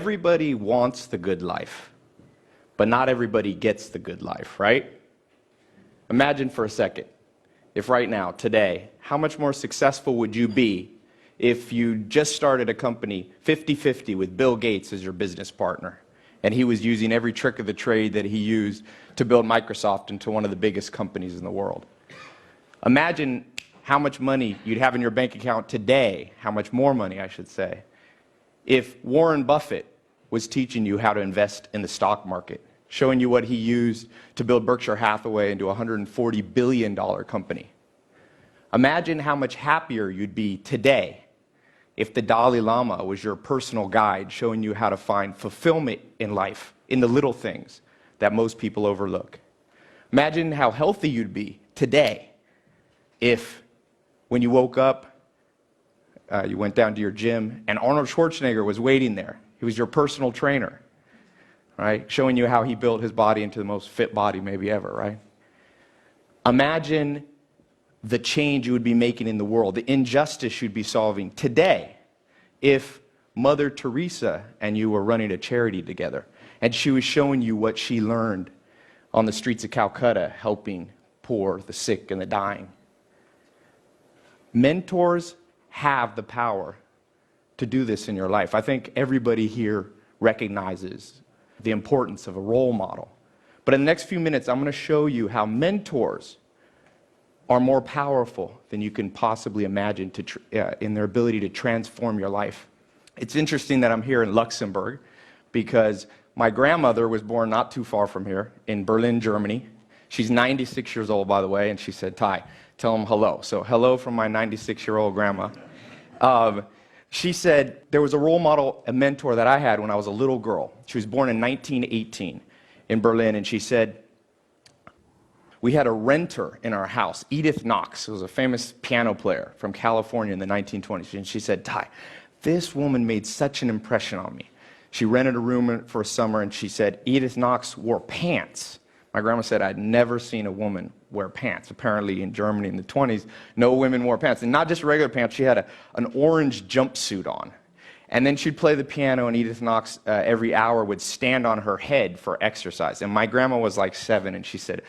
Everybody wants the good life, but not everybody gets the good life, right? Imagine for a second, if right now, today, how much more successful would you be if you just started a company 50-50 with Bill Gates as your business partner, and he was using every trick of the trade that he used to build Microsoft into one of the biggest companies in the world? Imagine how much money you'd have in your bank account today, how much more money, I should say, if Warren Buffett was teaching you how to invest in the stock market, showing you what he used to build Berkshire Hathaway into a $140 billion company. Imagine how much happier you'd be today if the Dalai Lama was your personal guide, showing you how to find fulfillment in life, in the little things that most people overlook. Imagine how healthy you'd be today if, when you woke up, you went down to your gym, and Arnold Schwarzenegger was waiting there. He was your personal trainer, right? Showing you how he built his body into the most fit body maybe ever, right? Imagine the change you would be making in the world, the injustice you'd be solving today if Mother Teresa and you were running a charity together, and she was showing you what she learned on the streets of Calcutta, helping poor, the sick, and the dying. Mentors have the power to do this in your life. I think everybody here recognizes the importance of a role model. But in the next few minutes, I'm going to show you how mentors are more powerful than you can possibly imagine in their ability to transform your life. It's interesting that I'm here in Luxembourg because my grandmother was born not too far from here in Berlin, Germany. She's 96 years old, by the way, and she said, "Tai, tell them hello." So hello from my 96-year-old grandma. She said there was a role model, a mentor that I had when I was a little girl. She was born in 1918 in Berlin, and she said, we had a renter in our house, Edith Knox, who was a famous piano player from California in the 1920s. And she said, "Tai, this woman made such an impression on me." She rented a room for a summer, and she said, Edith Knox wore pants. My grandma said, I'd never seen a woman wear pants. Apparently in Germany in the 20s, no women wore pants. And not just regular pants, she had an orange jumpsuit on. And then she'd play the piano, and Edith Knox every hour would stand on her head for exercise. And my grandma was like 7, and she said,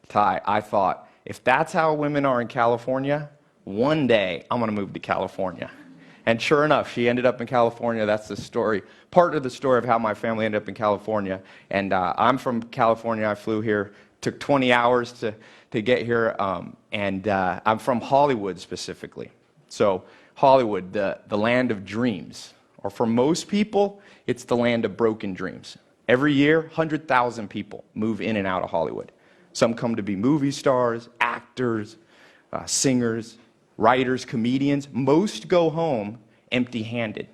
"Tai, I thought, if that's how women are in California, one day I'm going to move to California." And sure enough, she ended up in California. That's the story, part of the story of how my family ended up in California. And I'm from California. I flew here. Took 20 hours to get here. And I'm from Hollywood specifically. So Hollywood, the land of dreams. Or for most people, it's the land of broken dreams. Every year, 100,000 people move in and out of Hollywood. Some come to be movie stars, actors, singers, writers, comedians. Most go home empty-handed.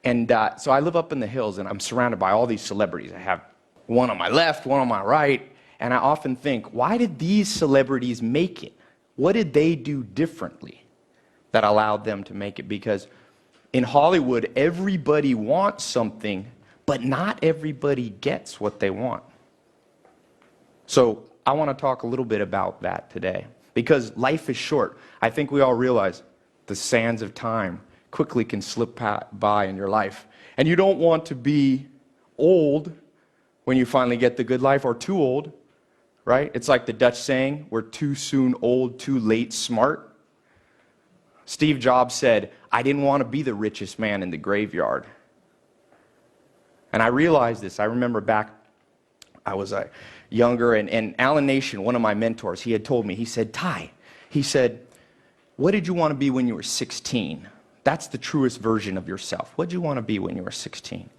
And so I live up in the hills, and I'm surrounded by all these celebrities. I have one on my left, one on my right, and I often think, why did these celebrities make it? What did they do differently that allowed them to make it? Because in Hollywood, everybody wants something, but not everybody gets what they want. So I want to talk a little bit about that today. Because life is short. I think we all realize the sands of time quickly can slip by in your life. And you don't want to be old when you finally get the good life, or too old, right? It's like the Dutch saying, we're too soon old, too late smart. Steve Jobs said, I didn't want to be the richest man in the graveyard. And I realized this. I remember back, I was younger, and Alan Nation, one of my mentors, he had told me, he said, Tai, he said, what did you want to be when you were 16? That's the truest version of yourself. What did you want to be when you were 16?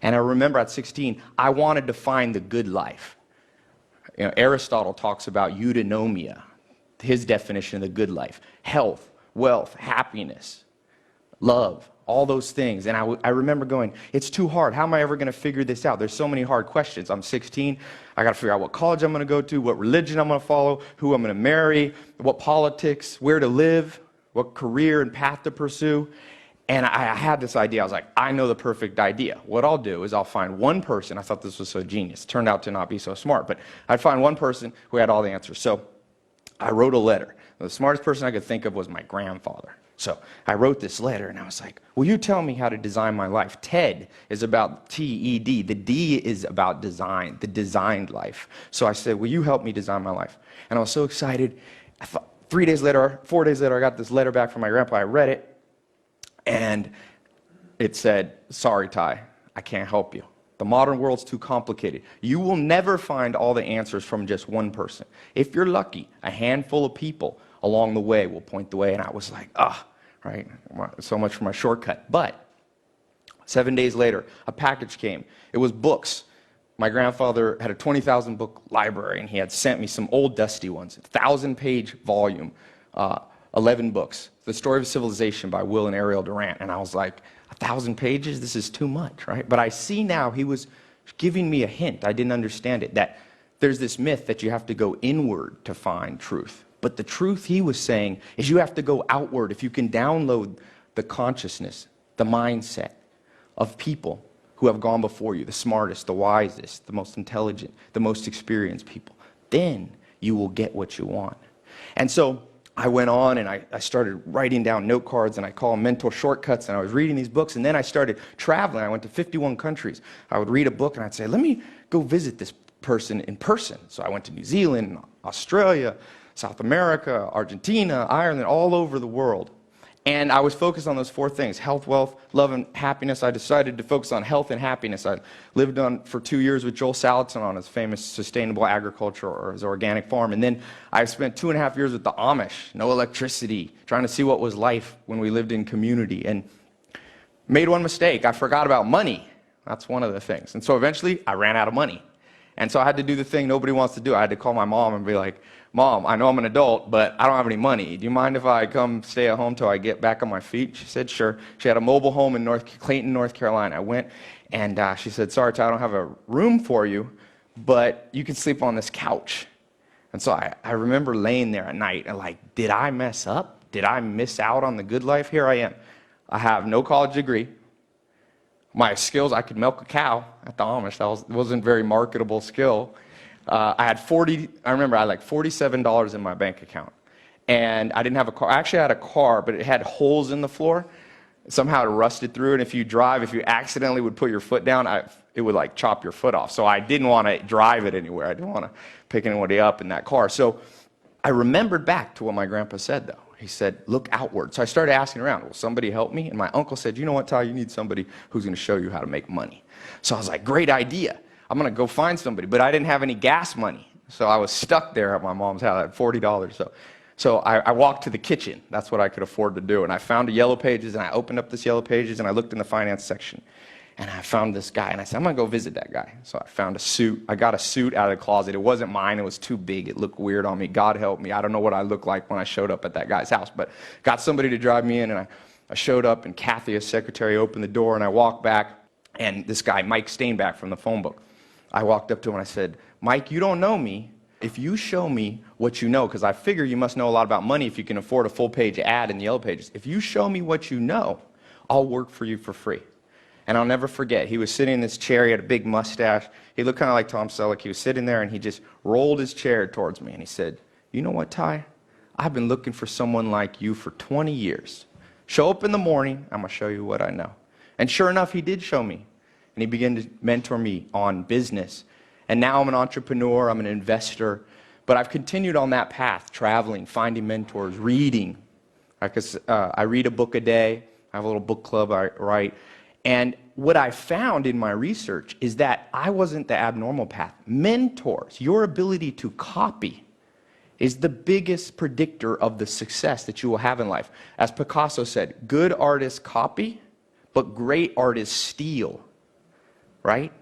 And I remember at 16, I wanted to find the good life. You know, Aristotle talks about eudaimonia, his definition of the good life. Health, wealth, happiness, love, all those things. And I remember going, it's too hard. How am I ever going to figure this out? There's so many hard questions. I'm 16. I got to figure out what college I'm going to go to, what religion I'm going to follow, who I'm going to marry, what politics, where to live, what career and path to pursue. And I had this idea. I was like, I know the perfect idea. What I'll do is I'll find one person. I thought this was so genius. Turned out to not be so smart. But I'd find one person who had all the answers. So I wrote a letter. The smartest person I could think of was my grandfather. So I wrote this letter, and I was like, will you tell me how to design my life? TED is about T-E-D. The D is about design, the designed life. So I said, will you help me design my life? And I was so excited. 4 days later, I got this letter back from my grandpa. I read it, and it said, sorry, Tai, I can't help you. The modern world's too complicated. You will never find all the answers from just one person. If you're lucky, a handful of people along the way will point the way. And I was like, right? So much for my shortcut. But 7 days later, a package came. It was books. My grandfather had a 20,000 book library, and he had sent me some old dusty ones, 1,000-page volume, 11 books. The Story of Civilization by Will and Ariel Durant. And I was like, 1,000 pages? This is too much, right? But I see now he was giving me a hint. I didn't understand it, that there's this myth that you have to go inward to find truth. But the truth he was saying is you have to go outward. If you can download the consciousness, the mindset of people who have gone before you, the smartest, the wisest, the most intelligent, the most experienced people, then you will get what you want. And so I went on and I started writing down note cards, and I call them mental shortcuts, and I was reading these books, and then I started traveling. I went to 51 countries. I would read a book and I'd say, let me go visit this person in person. So I went to New Zealand, Australia, South America, Argentina, Ireland, all over the world. And I was focused on those 4 things: health, wealth, love, and happiness. I decided to focus on health and happiness. I lived for 2 years with Joel Salatin on his famous sustainable agriculture, or his organic farm. And then I spent 2.5 years with the Amish, no electricity, trying to see what was life when we lived in community. And made one mistake. I forgot about money. That's one of the things. And so eventually I ran out of money. And so I had to do the thing nobody wants to do. I had to call my mom and be like, Mom, I know I'm an adult, but I don't have any money. Do you mind if I come stay at home till I get back on my feet? She said, sure. She had a mobile home in Clayton, North Carolina. I went, and she said, sorry, Ty, I don't have a room for you, but you can sleep on this couch. And so I remember laying there at night and like, did I mess up? Did I miss out on the good life? Here I am. I have no college degree. My skills, I could milk a cow at the Amish. That wasn't a very marketable skill. I had like $47 in my bank account. And I didn't have a car. I actually had a car, but it had holes in the floor. Somehow it rusted through, and if you accidentally would put your foot down, it would like chop your foot off. So I didn't want to drive it anywhere. I didn't want to pick anybody up in that car. So I remembered back to what my grandpa said, though. He said, look outward. So I started asking around, will somebody help me? And my uncle said, you know what, Ty, you need somebody who's going to show you how to make money. So I was like, great idea. I'm going to go find somebody. But I didn't have any gas money. So I was stuck there at my mom's house. I had $40. So I walked to the kitchen. That's what I could afford to do. And I found a Yellow Pages, and I opened up this Yellow Pages, and I looked in the finance section. And I found this guy, and I said, I'm going to go visit that guy. So I found a suit. I got a suit out of the closet. It wasn't mine. It was too big. It looked weird on me. God help me. I don't know what I looked like when I showed up at that guy's house. But got somebody to drive me in, and I showed up, and Kathy, his secretary, opened the door, and I walked back. And this guy, Mike Stainback from the phone book, I walked up to him, and I said, Mike, you don't know me. If you show me what you know, because I figure you must know a lot about money if you can afford a full-page ad in the Yellow Pages. If you show me what you know, I'll work for you for free. And I'll never forget, he was sitting in this chair, he had a big mustache. He looked kind of like Tom Selleck. He was sitting there, and he just rolled his chair towards me, and he said, you know what, Ty? I've been looking for someone like you for 20 years. Show up in the morning, I'm going to show you what I know. And sure enough, he did show me. And he began to mentor me on business. And now I'm an entrepreneur, I'm an investor. But I've continued on that path, traveling, finding mentors, reading. I read a book a day. I have a little book club I write. And what I found in my research is that I wasn't the abnormal path. Mentors, your ability to copy, is the biggest predictor of the success that you will have in life. As Picasso said, good artists copy, but great artists steal, right?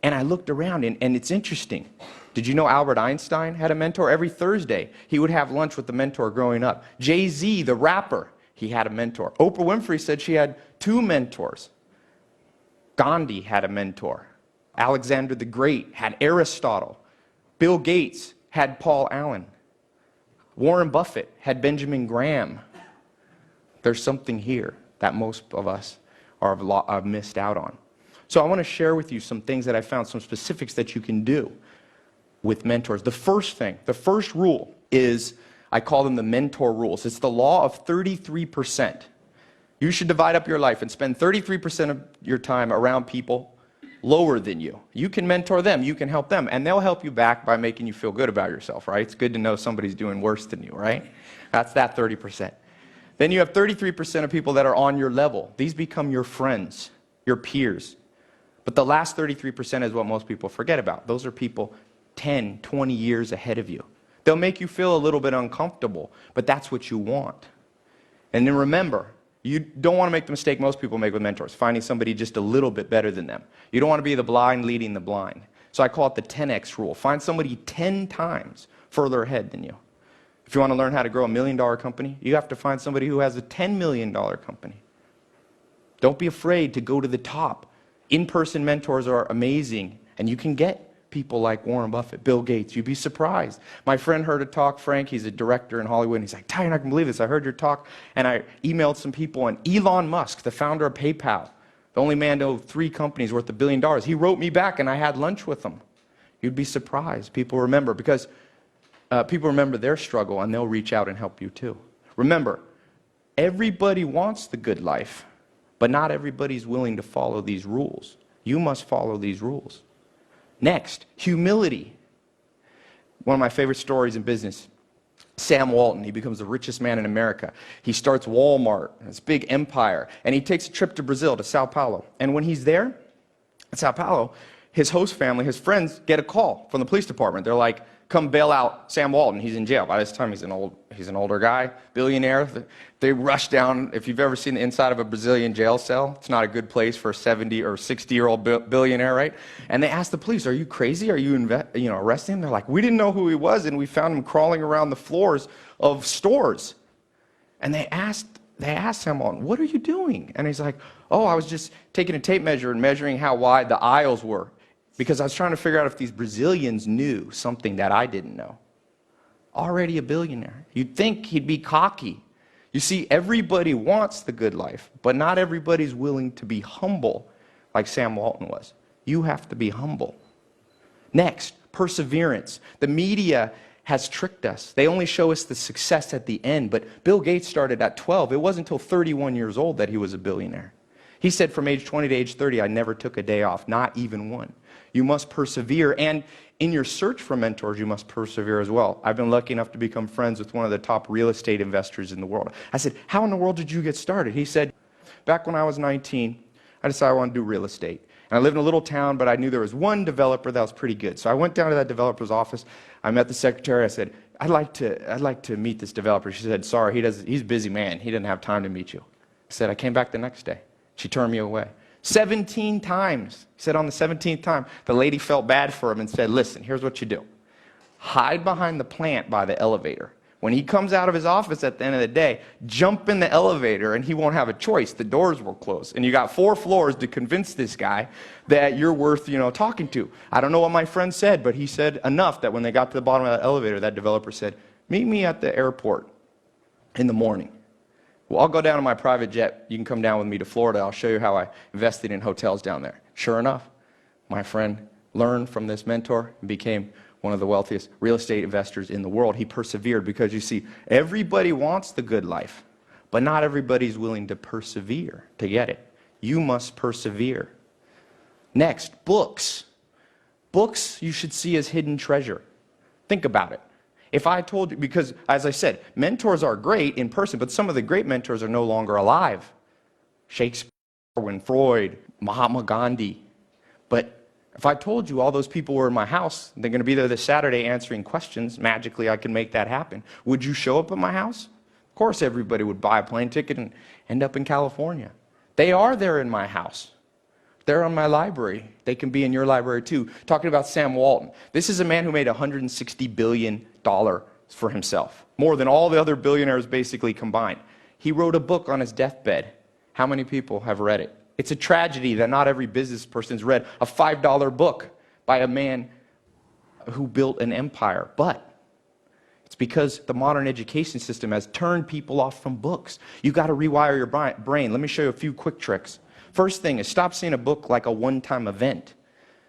And I looked around, and it's interesting. Did you know Albert Einstein had a mentor? Every Thursday, he would have lunch with the mentor growing up. Jay-Z, the rapper, he had a mentor. Oprah Winfrey said she had 2 mentors. Gandhi had a mentor. Alexander the Great had Aristotle. Bill Gates had Paul Allen. Warren Buffett had Benjamin Graham. There's something here that most of us have missed out on. So I want to share with you some things that I found, some specifics that you can do with mentors. The first thing, the first rule is I call them the mentor rules. It's the law of 33%. You should divide up your life and spend 33% of your time around people lower than you. You can mentor them, you can help them, and they'll help you back by making you feel good about yourself, right? It's good to know somebody's doing worse than you, right? That's that 30%. Then you have 33% of people that are on your level. These become your friends, your peers. But the last 33% is what most people forget about. Those are people 10, 20 years ahead of you. They'll make you feel a little bit uncomfortable, but that's what you want. And then remember, you don't want to make the mistake most people make with mentors, finding somebody just a little bit better than them. You don't want to be the blind leading the blind. So I call it the 10x rule. Find somebody 10 times further ahead than you. If you want to learn how to grow a $1 million company, you have to find somebody who has a $10 million company. Don't be afraid to go to the top. In-person mentors are amazing, and you can get people like Warren Buffett, Bill Gates. You'd be surprised. My friend heard a talk, Frank, he's a director in Hollywood, and he's like, Tai, you're not going to believe this. I heard your talk, and I emailed some people, and Elon Musk, the founder of PayPal, the only man to own 3 companies worth $1 billion, he wrote me back, and I had lunch with him. You'd be surprised. People remember, because people remember their struggle, and they'll reach out and help you too. Remember, everybody wants the good life, but not everybody's willing to follow these rules. You must follow these rules. Next, humility. One of my favorite stories in business. Sam Walton, he becomes the richest man in America. He starts Walmart, this big empire, and he takes a trip to Brazil, to Sao Paulo. And when he's there, at Sao Paulo, his host family, his friends, get a call from the police department. They're like, come bail out Sam Walton. He's in jail. By this time, he's an older guy, billionaire. They rush down. If you've ever seen the inside of a Brazilian jail cell, it's not a good place for a 70 or 60-year-old billionaire, right? And they ask the police, are you crazy? Are you arresting him? They're like, we didn't know who he was, and we found him crawling around the floors of stores. And they asked Sam Walton, what are you doing? And he's like, oh, I was just taking a tape measure and measuring how wide the aisles were, because I was trying to figure out if these Brazilians knew something that I didn't know. Already a billionaire. You'd think he'd be cocky. You see, everybody wants the good life, but not everybody's willing to be humble like Sam Walton was. You have to be humble. Next, perseverance. The media has tricked us. They only show us the success at the end, but Bill Gates started at 12. It wasn't until 31 years old that he was a billionaire. He said from age 20 to age 30, I never took a day off, not even one. You must persevere, and in your search for mentors, you must persevere as well. I've been lucky enough to become friends with one of the top real estate investors in the world. I said, how in the world did you get started? He said, back when I was 19, I decided I wanted to do real estate. And I lived in a little town, but I knew there was one developer that was pretty good. So I went down to that developer's office. I met the secretary. I said, I'd like to meet this developer. She said, sorry, he's a busy man. He didn't have time to meet you. I said, I came back the next day. She turned me away. 17 times. He said on the 17th time, the lady felt bad for him and said, listen, here's what you do. Hide behind the plant by the elevator. When he comes out of his office at the end of the day, jump in the elevator and he won't have a choice. The doors will close. And you got 4 floors to convince this guy that you're worth, talking to. I don't know what my friend said, but he said enough that when they got to the bottom of that elevator, that developer said, meet me at the airport in the morning. Well, I'll go down in my private jet. You can come down with me to Florida. I'll show you how I invested in hotels down there. Sure enough, my friend learned from this mentor and became one of the wealthiest real estate investors in the world. He persevered because, you see, everybody wants the good life, but not everybody's willing to persevere to get it. You must persevere. Next, books. Books you should see as hidden treasure. Think about it. If I told you, because as I said, mentors are great in person, but some of the great mentors are no longer alive. Shakespeare, Freud, Mahatma Gandhi. But if I told you all those people were in my house, they're going to be there this Saturday answering questions, magically I can make that happen. Would you show up at my house? Of course everybody would buy a plane ticket and end up in California. They are there in my house. They're in my library. They can be in your library too. Talking about Sam Walton. This is a man who made $160 billion for himself. More than all the other billionaires basically combined. He wrote a book on his deathbed. How many people have read it? It's a tragedy that not every business person's read a $5 book by a man who built an empire. But it's because the modern education system has turned people off from books. You've got to rewire your brain. Let me show you a few quick tricks. First thing is stop seeing a book like a one-time event.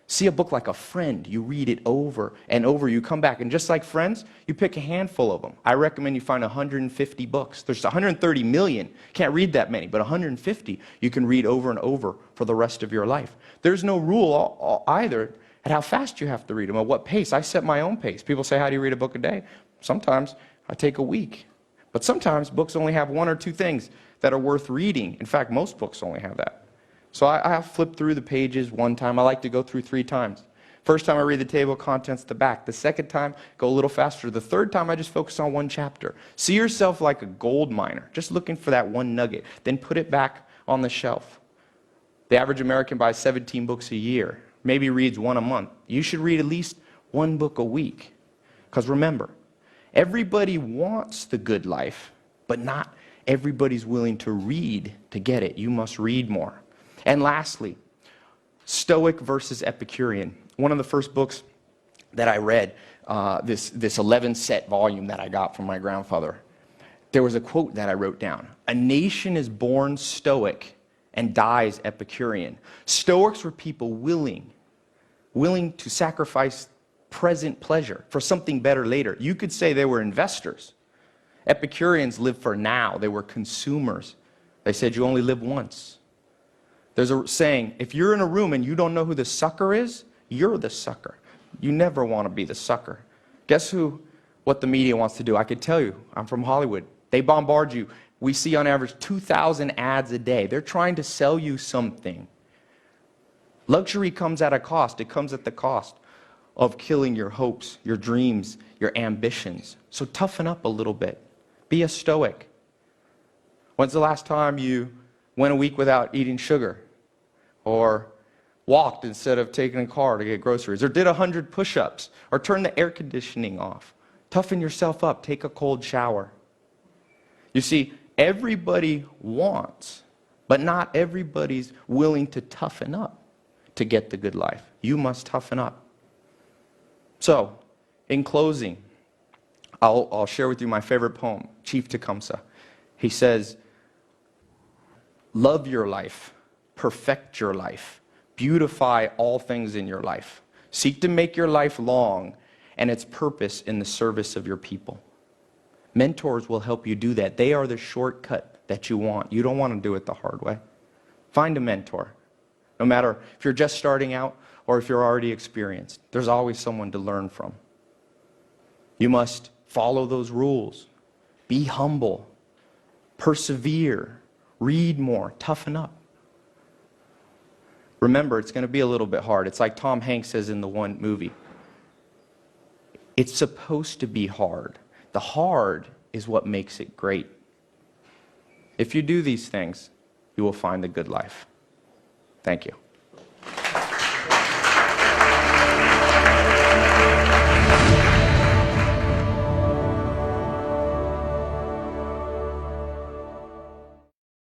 See a book like a friend. You read it over and over. You come back, and just like Friends, you pick a handful of them. I recommend you find 150 books. There's 130 million. Can't read that many, but 150 you can read over and over for the rest of your life. There's no rule either at how fast you have to read them, at what pace. I set my own pace. People say, how do you read a book a day? Sometimes I take a week. But sometimes books only have one or two things that are worth reading. In fact, most books only have that. So I'll flip through the pages one time. I like to go through 3 times. First time I read the table of contents, the back. The second time, go a little faster. The third time, I just focus on one chapter. See yourself like a gold miner, just looking for that one nugget. Then put it back on the shelf. The average American buys 17 books a year, maybe reads 1 a month. You should read at least 1 book a week. Because remember, everybody wants the good life, but not everybody's willing to read to get it. You must read more. And lastly, Stoic versus Epicurean. One of the first books that I read, this 11-set volume that I got from my grandfather, there was a quote that I wrote down. A nation is born Stoic and dies Epicurean. Stoics were people willing to sacrifice present pleasure for something better later. You could say they were investors. Epicureans lived for now. They were consumers. They said you only live once. There's a saying, if you're in a room and you don't know who the sucker is, you're the sucker. You never want to be the sucker. Guess what the media wants to do? I could tell you, I'm from Hollywood. They bombard you. We see on average 2,000 ads a day. They're trying to sell you something. Luxury comes at a cost. It comes at the cost of killing your hopes, your dreams, your ambitions. So toughen up a little bit. Be a Stoic. When's the last time you went a week without eating sugar? Or walked instead of taking a car to get groceries? Or did 100 push-ups? Or turned the air conditioning off? Toughen yourself up. Take a cold shower. You see, everybody wants, but not everybody's willing to toughen up to get the good life. You must toughen up. So, in closing, I'll share with you my favorite poem, Chief Tecumseh. He says, love your life, perfect your life, beautify all things in your life. Seek to make your life long and its purpose in the service of your people. Mentors will help you do that. They are the shortcut that you want. You don't want to do it the hard way. Find a mentor. No matter if you're just starting out or if you're already experienced, there's always someone to learn from. You must follow those rules. Be humble. Persevere. Read more. Toughen up. Remember, it's going to be a little bit hard. It's like Tom Hanks says in the one movie. It's supposed to be hard. The hard is what makes it great. If you do these things, you will find the good life. Thank you.